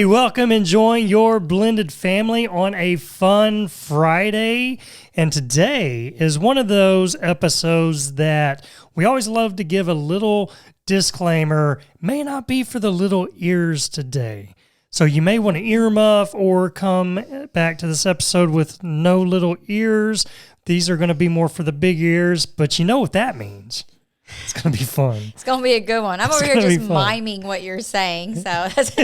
Hey, welcome and join your blended family on a fun Friday. And today is one of those episodes that we always love to give a little disclaimer. May not be for the little ears today. So you may want to earmuff or come back to this episode with no little ears. These are going to be more for the big ears, but you know what that means. It's going to be fun. It's going to be a good one. I'm over here just miming what you're saying. So this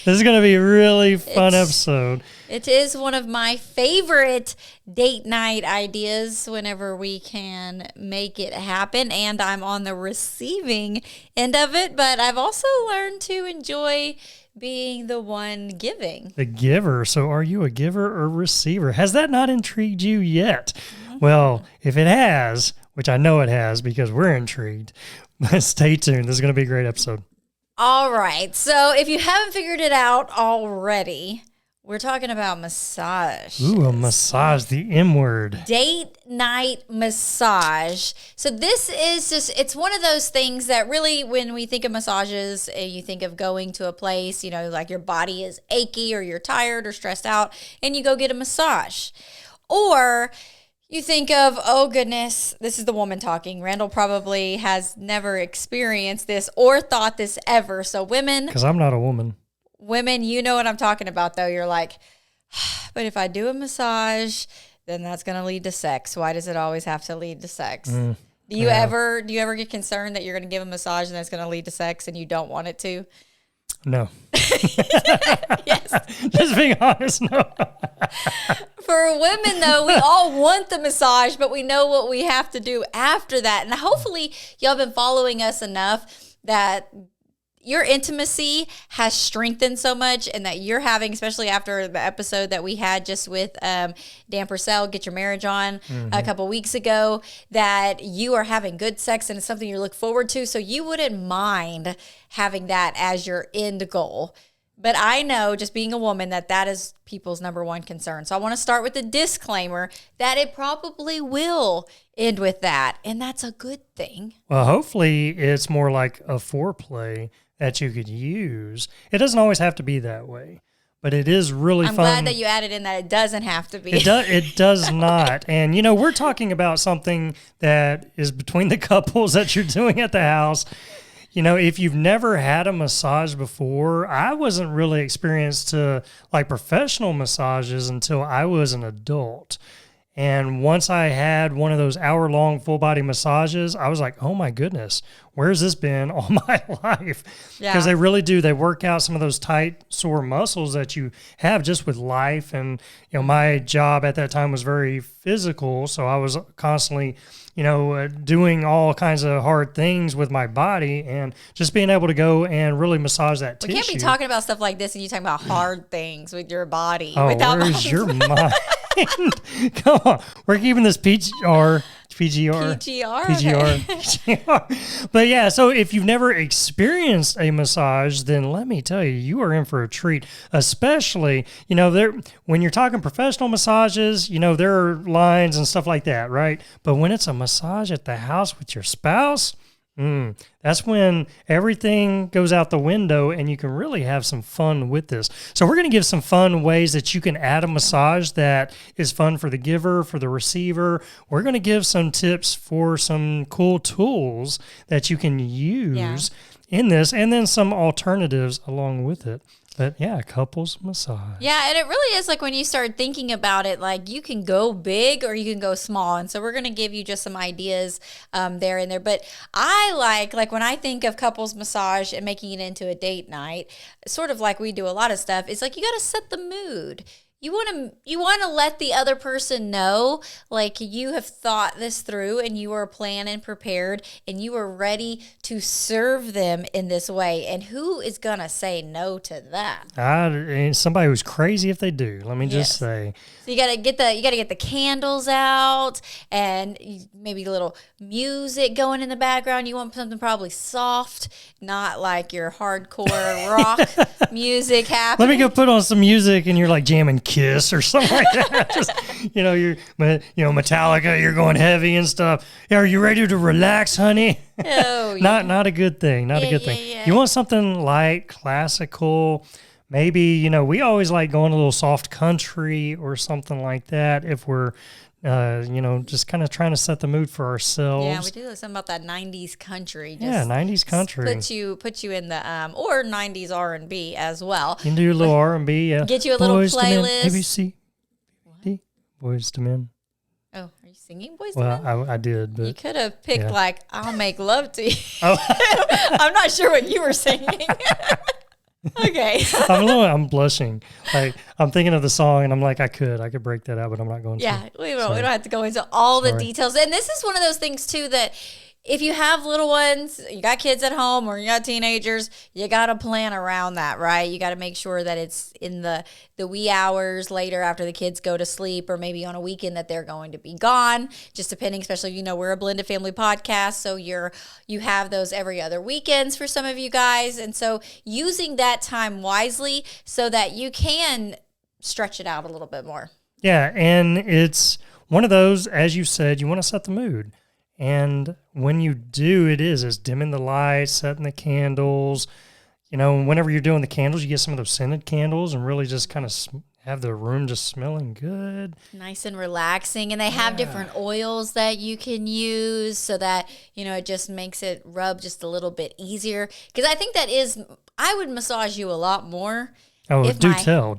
is going to be a really fun episode. It is one of my favorite date night ideas whenever we can make it happen. And I'm on the receiving end of it. But I've also learned to enjoy being the one giving. The giver. So are you a giver or receiver? Has that not intrigued you yet? Mm-hmm. Well, if it has, which I know it has because we're intrigued, but stay tuned. This is going to be a great episode. All right. So if you haven't figured it out already, we're talking about massage. Ooh, a massage, the M word. Date night massage. So this is just, it's one of those things that really, when we think of massages, you think of going to a place, you know, like your body is achy or you're tired or stressed out, and you go get a massage. Or you think of, oh goodness, this is the woman talking. Randall probably has never experienced this or thought this ever. So women. Because I'm not a woman. Women, you know what I'm talking about though. You're like, but if I do a massage, then that's going to lead to sex. Why does it always have to lead to sex? Do you ever get concerned that you're going to give a massage and that's going to lead to sex and you don't want it to? No. Yes. Just being honest, no. For women, though, we all want the massage, but we know what we have to do after that. And hopefully y'all been following us enough that your intimacy has strengthened so much, and that you're having, especially after the episode that we had just with Dan Purcell, Get Your Marriage On, a couple weeks ago, that you are having good sex and it's something you look forward to. So you wouldn't mind having that as your end goal. But I know, just being a woman, that is people's number one concern. So I want to start with the disclaimer that it probably will end with that. And that's a good thing. Well, hopefully it's more like a foreplay that you could use. It doesn't always have to be that way, but it is really fun. I'm glad that you added in that it doesn't have to be. It does not. And, you know, we're talking about something that is between the couples that you're doing at the house. You know, if you've never had a massage before, I wasn't really experienced to like professional massages until I was an adult. And once I had one of those hour-long full-body massages, I was like, oh, my goodness, where's this been all my life? Because they really do. They work out some of those tight, sore muscles that you have just with life. And, you know, my job at that time was very physical, so I was constantly, you know, doing all kinds of hard things with my body, and just being able to go and really massage that tissue. We can't be talking about stuff like this and you talking about hard things with your body. Oh, where's your mind? Come on. We're keeping this PGR. But yeah, so if you've never experienced a massage, then let me tell you, you are in for a treat. Especially, you know, when you're talking professional massages, you know, there are lines and stuff like that, right? But when it's a massage at the house with your spouse, that's when everything goes out the window and you can really have some fun with this. So we're going to give some fun ways that you can add a massage that is fun for the giver, for the receiver. We're going to give some tips for some cool tools that you can use in this, and then some alternatives along with it. But yeah, couples massage. Yeah, and it really is like when you start thinking about it, like you can go big or you can go small. And so we're going to give you just some ideas there and there. But I like when I think of couples massage and making it into a date night, sort of like we do a lot of stuff, it's like you got to set the mood. You want to let the other person know, like, you have thought this through and you are planned and prepared and you are ready to serve them in this way. And who is going to say no to that? Somebody who's crazy if they do. Let me just say. So you got to get the candles out and maybe a little music going in the background. You want something probably soft, not like your hardcore rock music happening. Let me go put on some music and you're like jamming Kiss or something like that. Just, you're Metallica, you're going heavy and stuff. Are you ready to relax, honey? Oh, Not a good thing. Not a good thing. Yeah. You want something light, classical, maybe, we always like going a little soft country or something like that if we're, just kind of trying to set the mood for ourselves. Yeah, we do something about that 90s country. Just 90s country. Put you in the, or 90s R&B as well. You can do a little R&B, yeah. Get you a little playlist. ABC, Boys to Men. Oh, are you singing Boys to Men? Well, I did, but you could have picked I'll Make Love to You. Oh. I'm not sure what you were singing. Okay. I'm blushing. Like, I'm thinking of the song and I'm like, I could break that out, but I'm not going to. Yeah, we don't have to go into all the details. And this is one of those things too that if you have little ones, you got kids at home or you got teenagers, you got to plan around that, right? You got to make sure that it's in the wee hours later after the kids go to sleep, or maybe on a weekend that they're going to be gone, just depending, especially, we're a blended family podcast. So you have those every other weekends for some of you guys. And so using that time wisely so that you can stretch it out a little bit more. Yeah. And it's one of those, as you said, you want to set the mood. And when you do, it's dimming the lights, setting the candles. Whenever you're doing the candles, you get some of those scented candles and really just kind of have the room just smelling good. Nice and relaxing. And they have different oils that you can use so that, it just makes it rub just a little bit easier. Because I think I would massage you a lot more. Oh, do tell.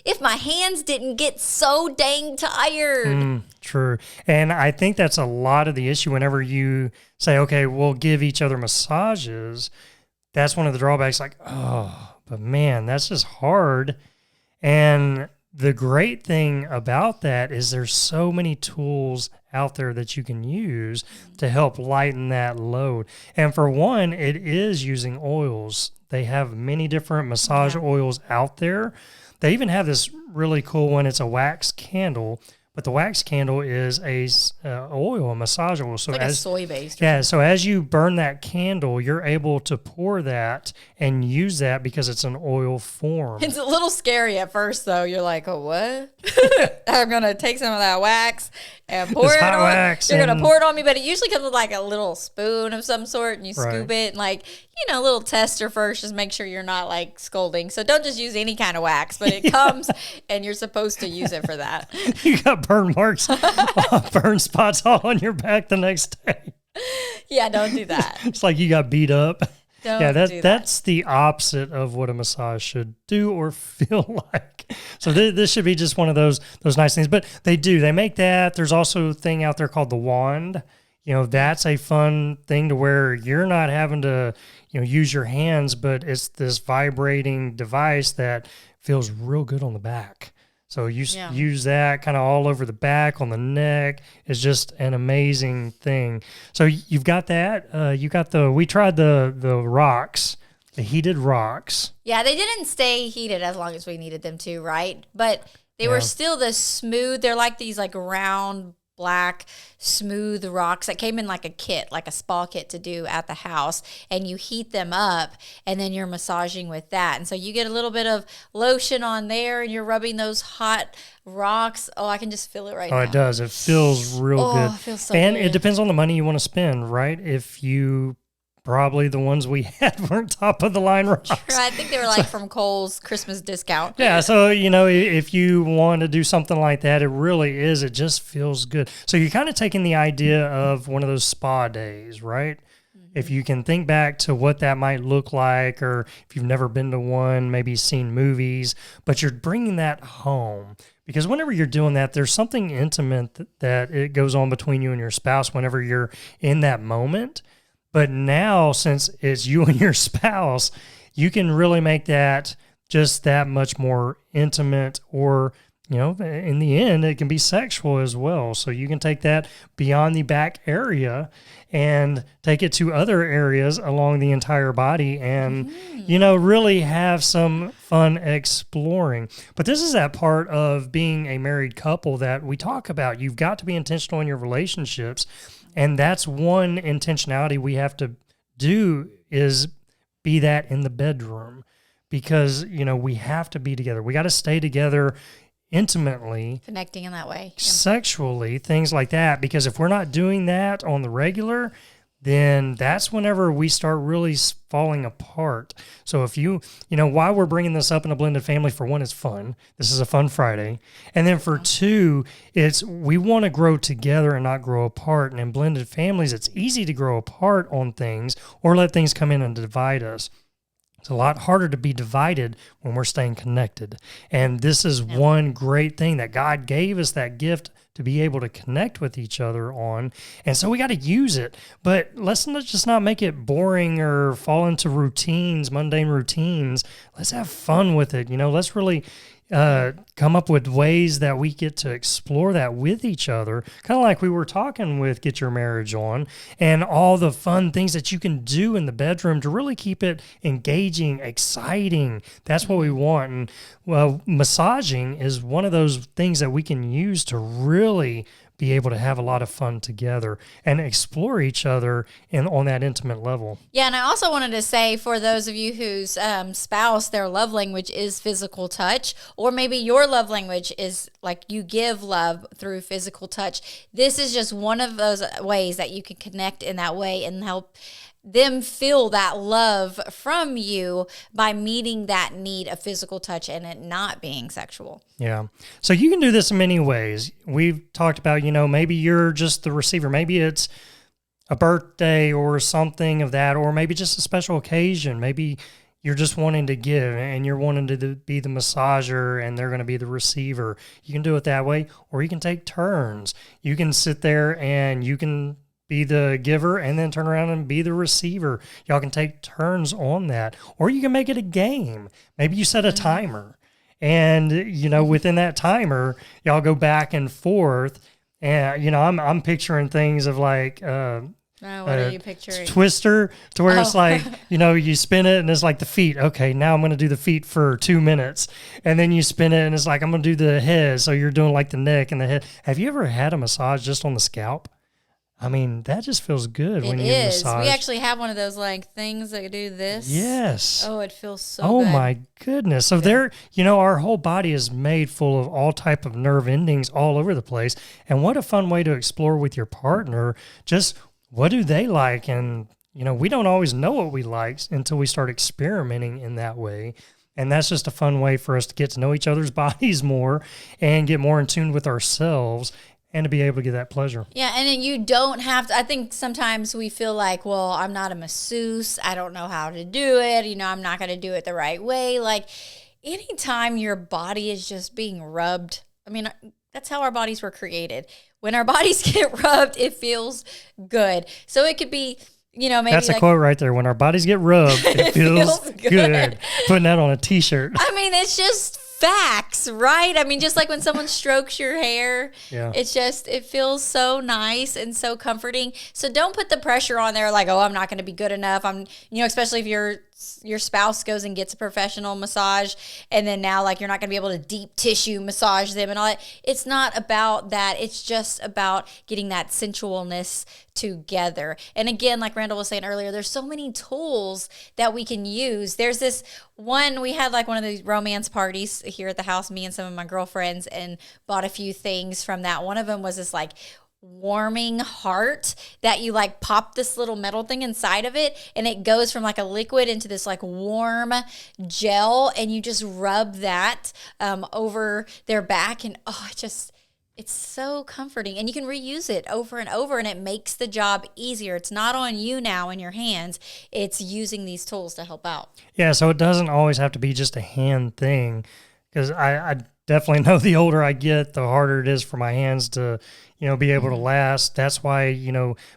If my hands didn't get so dang tired. True. And I think that's a lot of the issue whenever you say, okay, we'll give each other massages. That's one of the drawbacks, like, oh, but man, that's just hard. And the great thing about that is there's so many tools out there that you can use to help lighten that load. And for one, it is using oils. They have many different massage oils out there. They even have this really cool one. It's a wax candle, but the wax candle is a massage oil. So like a soy-based. Yeah, so as you burn that candle, you're able to pour that and use that because it's an oil form. It's a little scary at first, though. You're like, oh, what? I'm going to take some of that wax and pour it on. Wax you're going to pour it on me, but it usually comes with like a little spoon of some sort, and you scoop it and like, a little tester first, just make sure you're not like scalding. So don't just use any kind of wax, but it comes and you're supposed to use it for that. You got burn marks, burn spots all on your back the next day. Yeah, don't do that. It's like you got beat up. Don't do that. That's the opposite of what a massage should do or feel like. So this should be just one of those nice things. But they make that. There's also a thing out there called the wand. That's a fun thing to where you're not having to, use your hands, but it's this vibrating device that feels real good on the back. So you use that kind of all over the back, on the neck. It's just an amazing thing. So you've got that. We tried the rocks, the heated rocks. Yeah, they didn't stay heated as long as we needed them to, right? But they were still the smooth. They're like these like round, black, smooth rocks that came in like a kit, like a spa kit to do at the house, and you heat them up and then you're massaging with that. And so you get a little bit of lotion on there and you're rubbing those hot rocks. Oh, I can just feel it right now. Oh, it does. It feels real good. It feels so and good. It depends on the money you want to spend, right? If you probably the ones we had weren't top of the line rocks. I think they were like from Kohl's Christmas discount. Yeah, so if you want to do something like that, it just feels good. So you're kind of taking the idea of one of those spa days, right? Mm-hmm. If you can think back to what that might look like, or if you've never been to one, maybe seen movies, but you're bringing that home. Because whenever you're doing that, there's something intimate that it goes on between you and your spouse whenever you're in that moment. But now, since it's you and your spouse, you can really make that just that much more intimate, or, in the end, it can be sexual as well. So you can take that beyond the back area and take it to other areas along the entire body and, really have some fun exploring. But this is that part of being a married couple that we talk about. You've got to be intentional in your relationships. And that's one intentionality we have to do, is be that in the bedroom, because, we have to be together. We got to stay together intimately. Connecting in that way. Sexually, things like that. Because if we're not doing that on the regular, then that's whenever we start really falling apart. So if why we're bringing this up in a blended family, for one, it's fun. This is a fun Friday. And then for two, it's we want to grow together and not grow apart. And in blended families, it's easy to grow apart on things or let things come in and divide us. It's a lot harder to be divided when we're staying connected. And this is one great thing that God gave us, that gift to be able to connect with each other on. And so we got to use it. But let's not make it boring or fall into mundane routines. Let's have fun with it. Let's really come up with ways that we get to explore that with each other, kind of like we were talking with Get Your Marriage On, and all the fun things that you can do in the bedroom to really keep it engaging, exciting. That's what we want. And massaging is one of those things that we can use to really be able to have a lot of fun together and explore each other on that intimate level. Yeah, and I also wanted to say, for those of you whose spouse, their love language is physical touch, or maybe your love language is like you give love through physical touch, this is just one of those ways that you can connect in that way and help them feel that love from you by meeting that need of physical touch and it not being sexual. Yeah. So you can do this in many ways. We've talked about, maybe you're just the receiver. Maybe it's a birthday or something of that, or maybe just a special occasion. Maybe you're just wanting to give and you're wanting to be the massager and they're going to be the receiver. You can do it that way, or you can take turns. You can sit there and you can be the giver and then turn around and be the receiver. Y'all can take turns on that. Or you can make it a game. Maybe you set a timer. And, within that timer, y'all go back and forth. And, I'm picturing things of like... what are you picturing? Twister, to where it's like, you spin it and it's like the feet. Okay, now I'm going to do the feet for 2 minutes. And then you spin it and it's like, I'm going to do the head. So you're doing like the neck and the head. Have you ever had a massage just on the scalp? I mean, that just feels good when you massage. We actually have one of those like things that do this. Yes. Oh, it feels so good. Oh my goodness. So there, our whole body is made full of all type of nerve endings all over the place. And what a fun way to explore with your partner. Just what do they like? And, we don't always know what we like until we start experimenting in that way. And that's just a fun way for us to get to know each other's bodies more and get more in tune with ourselves and to be able to get that pleasure. Yeah, and then you don't have to, I think sometimes we feel like, well, I'm not a masseuse. I don't know how to do it. I'm not going to do it the right way. Like anytime your body is just being rubbed, that's how our bodies were created. When our bodies get rubbed, it feels good. So it could be, maybe that's a quote right there. When our bodies get rubbed, it feels good. Putting that on a t-shirt. It's just facts, right? Just like when someone strokes your hair, it feels so nice and so comforting. So don't put the pressure on there like, oh, I'm not going to be good enough. Especially if your spouse goes and gets a professional massage and then now like you're not going to be able to deep tissue massage them and all that. It's not about that. It's just about getting that sensualness together. And again, like Randall was saying earlier, there's so many tools that we can use. There's this one, we had like one of these romance parties here at the house, me and some of my girlfriends, and bought a few things from that. One of them was this like warming heart that you like pop this little metal thing inside of it and it goes from like a liquid into this like warm gel and you just rub that over their back and it's so comforting and you can reuse it over and over and it makes the job easier. It's not on you now in your hands. It's using these tools to help out. Yeah, so it doesn't always have to be just a hand thing because I definitely know the older I get, the harder it is for my hands to, be able to last. That's why,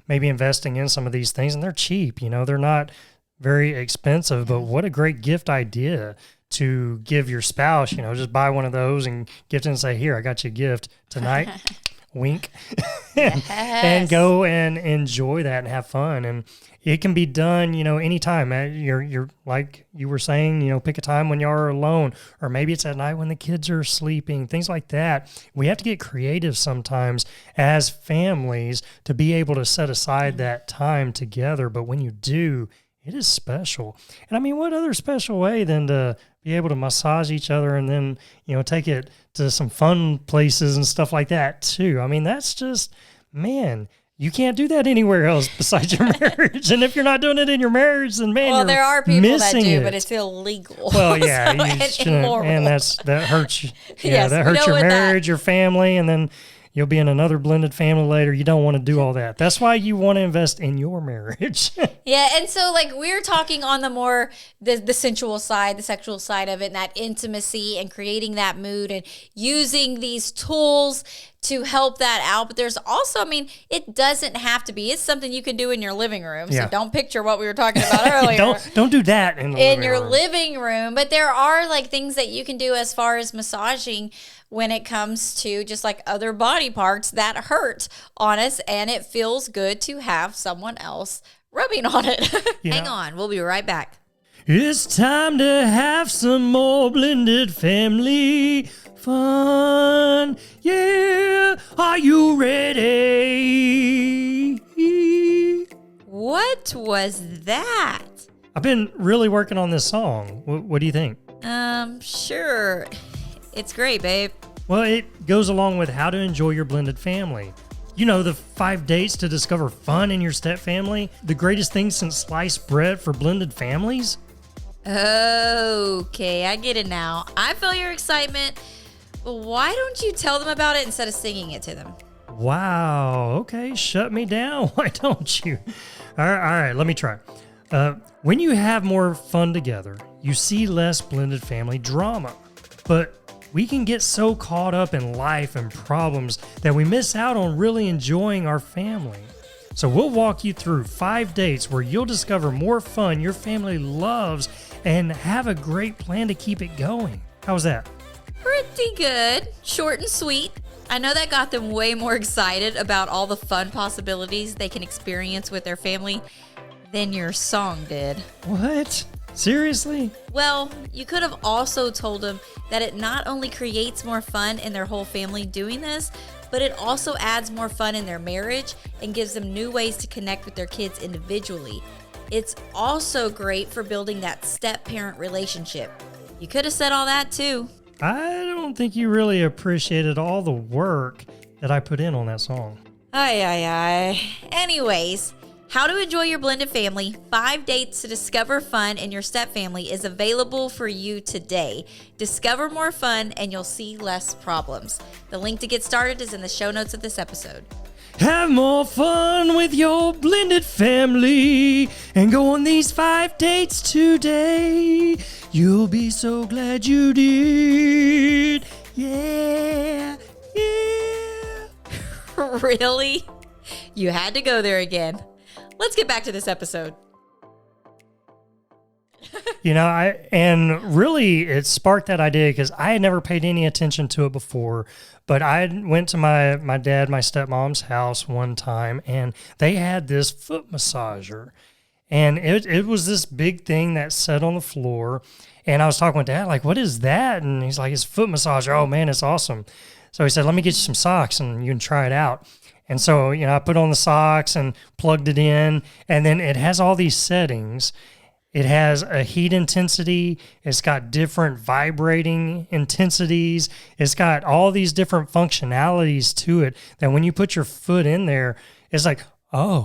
maybe investing in some of these things, and they're cheap, they're not very expensive, but what a great gift idea to give your spouse, just buy one of those and gift it and say, here, I got you a gift tonight. Wink. And go and enjoy that and have fun. And it can be done, anytime. You're like you were saying, pick a time when you are alone, or maybe it's at night when the kids are sleeping, things like that. We have to get creative sometimes as families to be able to set aside that time together. But when you do, it is special. And what other special way than to be able to massage each other and then, take it to some fun places and stuff like that too. That's just, man, You can't do that anywhere else besides your marriage. And if you're not doing it in your marriage, then man, Well, there are people that do, it. but it's illegal. Well, yeah, So, and that hurts you. Yeah, Yes, that we hurts know your what marriage, your family, and then you'll be in another blended family later. You don't want to do all that. That's why you want to invest in your marriage. Yeah, and so like we're talking on the more the sensual side, the sexual side of it, and that intimacy and creating that mood and using these tools to help that out. But there's also, I mean, it doesn't have to be. It's something you can do in your living room. Yeah. So don't picture what we were talking about earlier. don't do that in your living room. But there are like things that you can do as far as massaging when it comes to just like other body parts that hurt on us, and it feels good to have someone else rubbing on it. Yeah. Hang on, we'll be right back. It's time to have some more blended family fun. Yeah, are you ready? What was that? I've been really working on this song. What do you think? Sure. It's great, babe. Well, it goes along with how to enjoy your blended family. You know, the 5 dates to discover fun in your step family, the greatest thing since sliced bread for blended families. Okay, I get it now. I feel your excitement, but why don't you tell them about it instead of singing it to them? Wow, okay, shut me down. Why don't you? All right, let me try. When you have more fun together, you see less blended family drama. But we can get so caught up in life and problems that we miss out on really enjoying our family. So we'll walk you through 5 dates where you'll discover more fun your family loves and have a great plan to keep it going. How's that? Pretty good. Short and sweet. I know that got them way more excited about all the fun possibilities they can experience with their family than your song did. What? Seriously? Well, you could have also told them that it not only creates more fun in their whole family doing this, but it also adds more fun in their marriage and gives them new ways to connect with their kids individually. It's also great for building that step-parent relationship. You could have said all that too. I don't think you really appreciated all the work that I put in on that song. Anyways, How to Enjoy Your Blended Family, 5 Dates to Discover Fun in Your Step Family is available for you today. Discover more fun and you'll see less problems. The link to get started is in the show notes of this episode. Have more fun with your blended family and go on these 5 dates today. You'll be so glad you did. Yeah, yeah. Really? You had to go there again. Let's get back to this episode. You know, really it sparked that idea because I had never paid any attention to it before, but I went to my dad, my stepmom's house one time, and they had this foot massager, and it was this big thing that sat on the floor, and I was talking with Dad, like, what is that? And he's like, it's a foot massager. Oh man, it's awesome. So he said, let me get you some socks and you can try it out. And so, you know, I put on the socks and plugged it in, and then it has all these settings. It has a heat intensity. It's got different vibrating intensities. It's got all these different functionalities to it that when you put your foot in there, it's like, that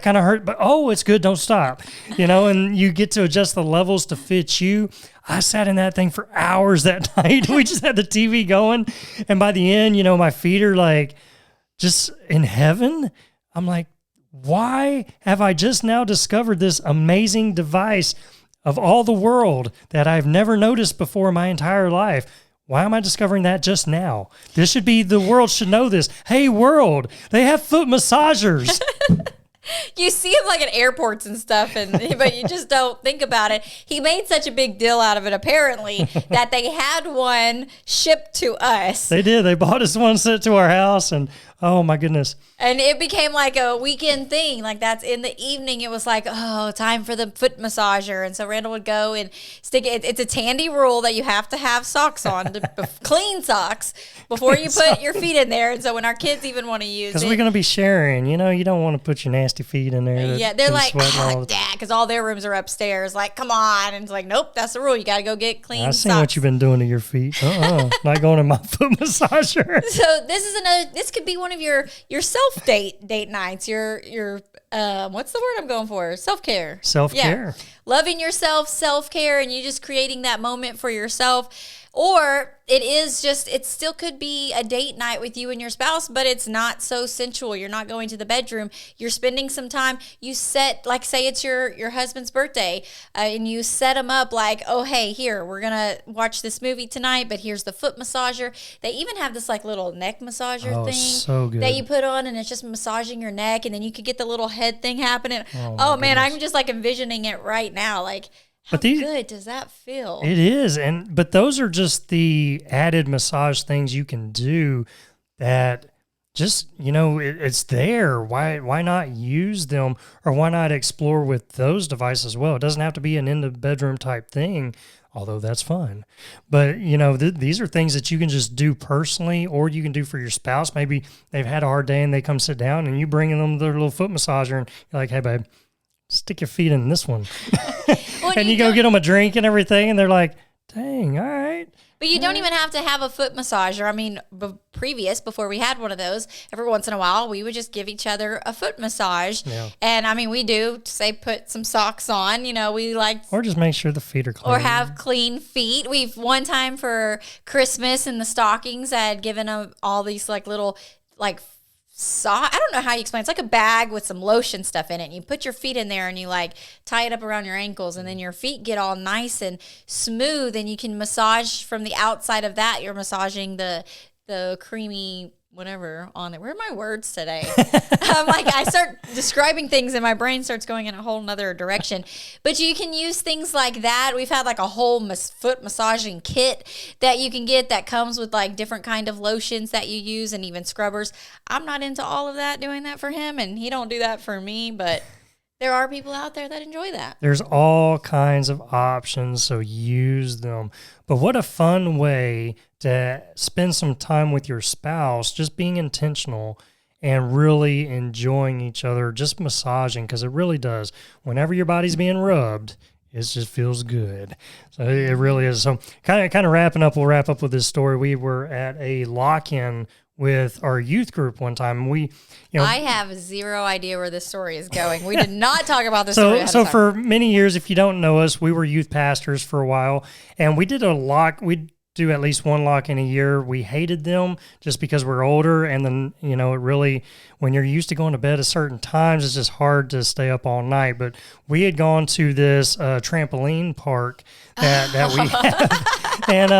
kind of hurt, but it's good. Don't stop, you know, and you get to adjust the levels to fit you. I sat in that thing for hours that night. We just had the TV going. And by the end, you know, my feet are like just in heaven. I'm like, why have I just now discovered this amazing device of all the world that I've never noticed before in my entire life? Why am I discovering that just now? The world should know this. Hey, world, they have foot massagers. You see him like at airports and stuff, but you just don't think about it. He made such a big deal out of it, apparently, that they had one shipped to us. They did. They bought us one sent to our house, and oh my goodness. And it became like a weekend thing. Like that's in the evening. It was like, time for the foot massager. And so Randall would go and stick it. It's a Tandy rule that you have to have socks on, clean socks, before you put your feet in there. And so when our kids even want to use it. Because we're going to be sharing. You know, you don't want to put your nasty feet in there. Yeah, they're like, Dad, because all their rooms are upstairs. Like, come on. And it's like, nope, that's the rule. You got to go get clean socks. I've seen what you've been doing to your feet. Not going in my foot massager. So this could be one of of your self date nights, your what's the word I'm going for? Self-care. Self-care. Yeah. Loving yourself, self-care, and you just creating that moment for yourself. Or it still could be a date night with you and your spouse, but it's not so sensual. You're not going to the bedroom. You're spending some time. You set, like, say it's your husband's birthday, and you set them up like, oh, hey, here, we're going to watch this movie tonight, but here's the foot massager. They even have this, like, little neck massager thing so good. that you put on, and it's just massaging your neck, and then you could get the little head thing happening. Oh man, I'm just, like, envisioning it right now, like, how good does that feel? It is, but those are just the added massage things you can do that just, it's there. Why not use them, or why not explore with those devices as well? It doesn't have to be an in the bedroom type thing, although that's fun. But, these are things that you can just do personally, or you can do for your spouse. Maybe they've had a hard day and they come sit down and you bring them their little foot massager and you're like, hey, babe, stick your feet in this one. And you go get them a drink and everything, and they're like, dang, all right. But you don't even have to have a foot massager. I mean, before we had one of those, every once in a while, we would just give each other a foot massage. Yeah. And, I mean, we do, say, put some socks on. We like... Or just make sure the feet are clean. Or have clean feet. One time for Christmas in the stockings, I had given them all these, like, little, like, I don't know how you explain. It's like a bag with some lotion stuff in it. And you put your feet in there and you like tie it up around your ankles, and then your feet get all nice and smooth, and you can massage from the outside of that. You're massaging the creamy whatever on it. Where are my words today? I start describing things and my brain starts going in a whole nother direction. But you can use things like that. We've had like a whole foot massaging kit that you can get that comes with like different kind of lotions that you use, and even scrubbers. I'm not into all of that, doing that for him, and he don't do that for me, but there are people out there that enjoy that. There's all kinds of options, so use them. But what a fun way to spend some time with your spouse, just being intentional and really enjoying each other, just massaging, because it really does. Whenever your body's being rubbed, it just feels good. So it really is. So kind of wrapping up, we'll wrap up with this story. We were at a lock-in with our youth group one time. I have zero idea where this story is going. We did not talk about this story. So for many years, if you don't know us, we were youth pastors for a while, and we did we'd do at least one lock in a year. We hated them just because we're older, and then, it really, when you're used to going to bed at certain times, it's just hard to stay up all night. But we had gone to this trampoline park that we have. And,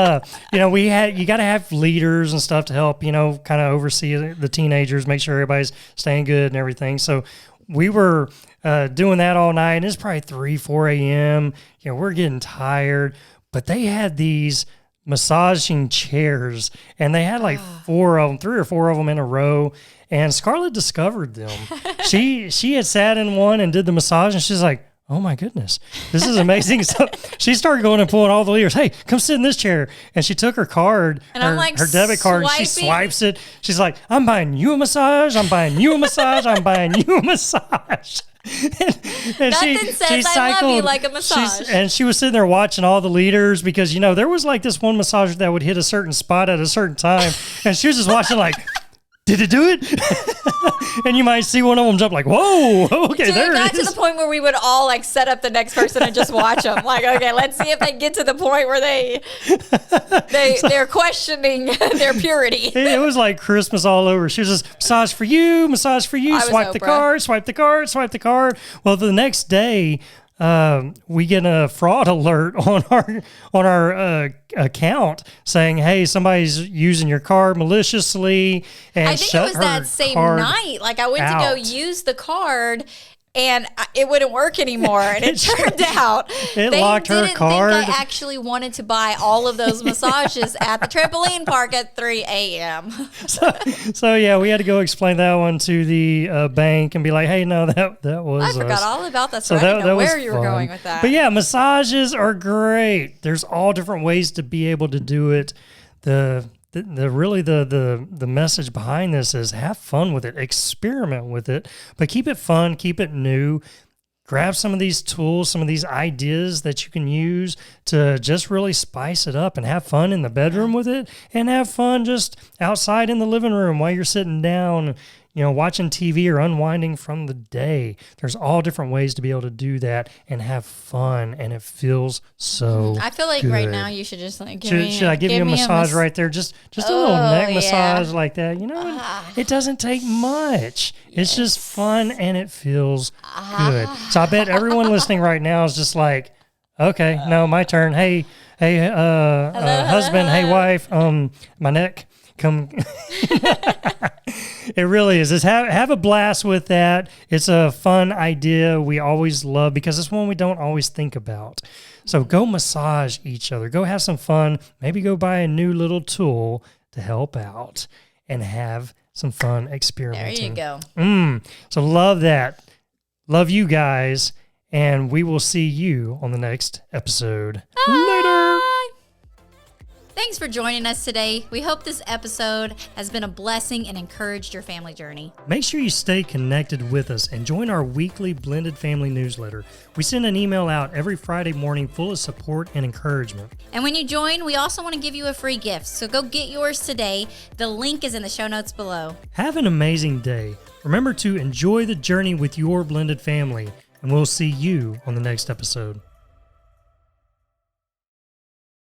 you got to have leaders and stuff to help, kind of oversee the teenagers, make sure everybody's staying good and everything. So we were doing that all night, and it's probably 3, 4 a.m. We're getting tired, but they had these massaging chairs, and they had like 3 or 4 of them in a row, and Scarlett discovered them. She had sat in one and did the massage, and she's like, oh my goodness, this is amazing. So she started going and pulling all the leaders. Hey, come sit in this chair. And she took her card, and I'm like, her debit card, and she swipes it. She's like, I'm buying you a massage. I'm buying you a massage. I'm buying you a massage. and Nothing says I love you like a massage. And she was sitting there watching all the leaders, because, there was like this one massager that would hit a certain spot at a certain time. And she was just watching like, did it do it? And you might see one of them jump like, whoa, okay, there it is. It got to the point where we would all like set up the next person and just watch them. Like, okay, let's see if they get to the point where they're questioning their purity. It was like Christmas all over. She was just, massage for you, swipe the card, swipe the card, swipe the card. Well, the next day, we get a fraud alert on our account saying, hey, somebody's using your card maliciously, and I think it was that same night. Like, I went to go use the card, and it wouldn't work anymore. And it turned out they locked her card. Think I actually wanted to buy all of those massages at the trampoline park at 3 a.m. So yeah, we had to go explain that one to the bank and be like, hey, no, that was I forgot us. all about that. So I didn't know where you were going with that. But yeah, massages are great. There's all different ways to be able to do it. The message behind this is have fun with it, experiment with it, but keep it fun, keep it new. grab some of these tools, some of these ideas that you can use to just really spice it up and have fun in the bedroom with it, and have fun just outside in the living room while you're sitting down, watching TV or unwinding from the day. There's all different ways to be able to do that and have fun, and it feels so I feel like good. right now you should just should I give you a massage right there? Just a little neck massage like that. It doesn't take much. Yes. It's just fun and it feels good. So I bet everyone listening right now is just like, okay, no, my turn. Hey, husband, hey, wife, my neck. Come. It really is. Just have a blast with that. It's a fun idea we always love because it's one we don't always think about. So go massage each other. Go have some fun. Maybe go buy a new little tool to help out and have some fun experimenting. There you go. So love that. Love you guys. And we will see you on the next episode. Bye. Later. Thanks for joining us today. We hope this episode has been a blessing and encouraged your family journey. Make sure you stay connected with us and join our weekly Blended Family newsletter. We send an email out every Friday morning full of support and encouragement. And when you join, we also want to give you a free gift. So go get yours today. The link is in the show notes below. Have an amazing day. Remember to enjoy the journey with your blended family, and we'll see you on the next episode.